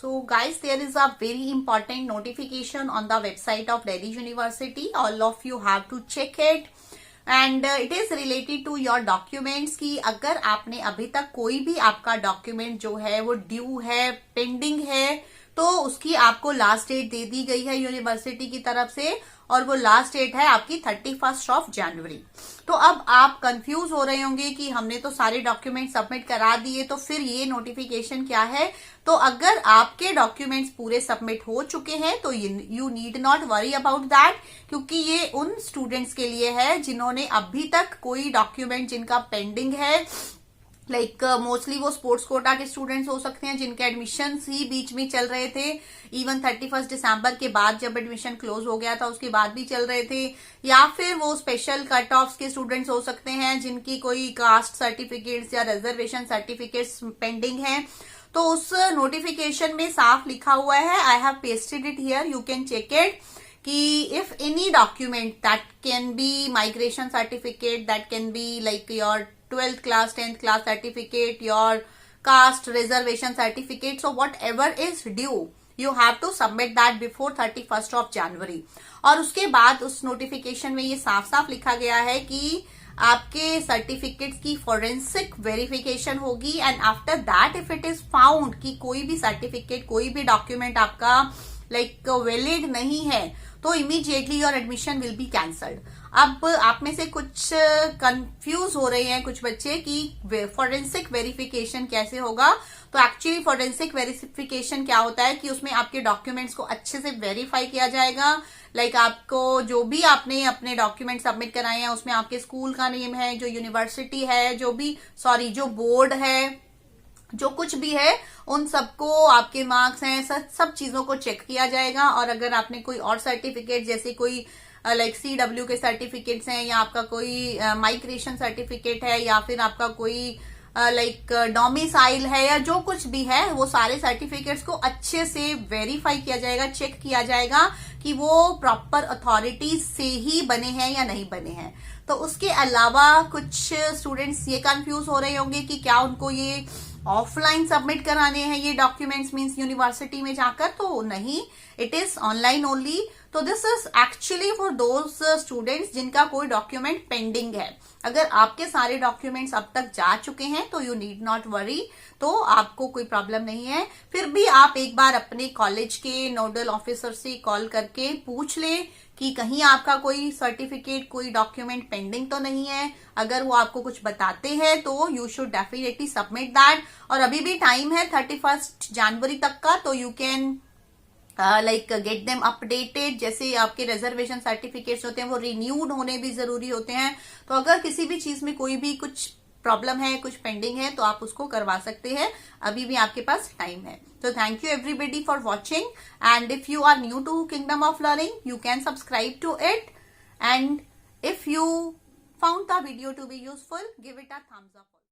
So guys, there is a very important notification on the website of Delhi University. All of you have to check it. And it is related to your documents कि अगर आपने अभी तक कोई भी आपका document जो है वो ड्यू है, पेंडिंग है, तो उसकी आपको लास्ट डेट दे दी गई है यूनिवर्सिटी की तरफ से, और वो लास्ट डेट है आपकी 31 ऑफ जनवरी। तो अब आप कंफ्यूज हो रहे होंगे कि हमने तो सारे डॉक्यूमेंट सबमिट करा दिए, तो फिर ये नोटिफिकेशन क्या है। तो अगर आपके डॉक्यूमेंट्स पूरे सबमिट हो चुके हैं तो you need not worry about that, क्योंकि ये उन स्टूडेंट्स के लिए है जिन्होंने अभी तक कोई डॉक्यूमेंट जिनका पेंडिंग है, लाइक मोस्टली वो स्पोर्ट्स कोटा के स्टूडेंट्स हो सकते हैं जिनके एडमिशन ही बीच में चल रहे थे, इवन 31 दिसंबर के बाद जब एडमिशन क्लोज हो गया था उसके बाद भी चल रहे थे, या फिर वो स्पेशल कट ऑफ के स्टूडेंट्स हो सकते हैं जिनकी कोई कास्ट सर्टिफिकेट्स या रिजर्वेशन सर्टिफिकेट्स पेंडिंग हैं। तो उस नोटिफिकेशन में साफ लिखा हुआ है, I have pasted it here, you can check it, कि if any document that can be migration certificate, that can be like your 12th class, 10th class certificate, your caste reservation certificate, so whatever is due, you have to submit that before 31st of January। और उसके बाद उस notification में ये साफ साफ लिखा गया है कि आपके सर्टिफिकेट्स की फोरेंसिक वेरिफिकेशन होगी, and after that if it is found कि कोई भी सर्टिफिकेट, कोई भी डॉक्यूमेंट आपका लाइक वैलिड नहीं है, तो immediately your admission will be cancelled. अब आप में से कुछ कंफ्यूज हो रहे हैं कुछ बच्चे कि फोरेंसिक वेरिफिकेशन कैसे होगा। तो एक्चुअली फोरेंसिक वेरिफिकेशन क्या होता है कि उसमें आपके डॉक्यूमेंट्स को अच्छे से वेरीफाई किया जाएगा, लाइक आपको जो भी आपने अपने डॉक्यूमेंट सबमिट कराए हैं उसमें आपके स्कूल का नेम है, जो यूनिवर्सिटी है, जो बोर्ड है, जो कुछ भी है, उन सबको आपके मार्क्स हैं, सब चीजों को चेक किया जाएगा। और अगर आपने कोई और सर्टिफिकेट जैसे कोई लाइक CW के सर्टिफिकेट्स हैं, या आपका कोई माइग्रेशन सर्टिफिकेट है, या फिर आपका कोई लाइक डोमिसाइल है, या जो कुछ भी है, वो सारे सर्टिफिकेट्स को अच्छे से वेरीफाई किया जाएगा, चेक किया जाएगा कि वो प्रॉपर अथॉरिटीज से ही बने हैं या नहीं बने हैं। तो उसके अलावा कुछ स्टूडेंट्स ये कंफ्यूज हो रहे होंगे कि क्या उनको ये ऑफलाइन सबमिट कराने हैं ये डॉक्यूमेंट्स, मींस यूनिवर्सिटी में जाकर, तो नहीं, इट इज ऑनलाइन ओनली। तो this is actually for those students जिनका कोई डॉक्यूमेंट पेंडिंग है। अगर आपके सारे डॉक्यूमेंट्स अब तक जा चुके हैं तो यू नीड नॉट वरी, तो आपको कोई प्रॉब्लम नहीं है। फिर भी आप एक बार अपने कॉलेज के नोडल ऑफिसर से कॉल करके पूछ लें कि कहीं आपका कोई सर्टिफिकेट, कोई डॉक्यूमेंट पेंडिंग तो नहीं है। अगर वो आपको कुछ बताते हैं तो you should definitely submit that. और अभी भी टाइम है 31 जनवरी तक का, तो you can like get them updated. जैसे आपके रिजर्वेशन सर्टिफिकेट्स होते हैं वो रिन्यूड होने भी जरूरी होते हैं। तो अगर किसी भी चीज में कोई भी कुछ प्रॉब्लम है, कुछ पेंडिंग है, तो आप उसको करवा सकते हैं, अभी भी आपके पास टाइम है। So thank you everybody for watching, and if you are new to Kingdom of Learning, you can subscribe to it, and if you found the video to be useful, give it a thumbs up.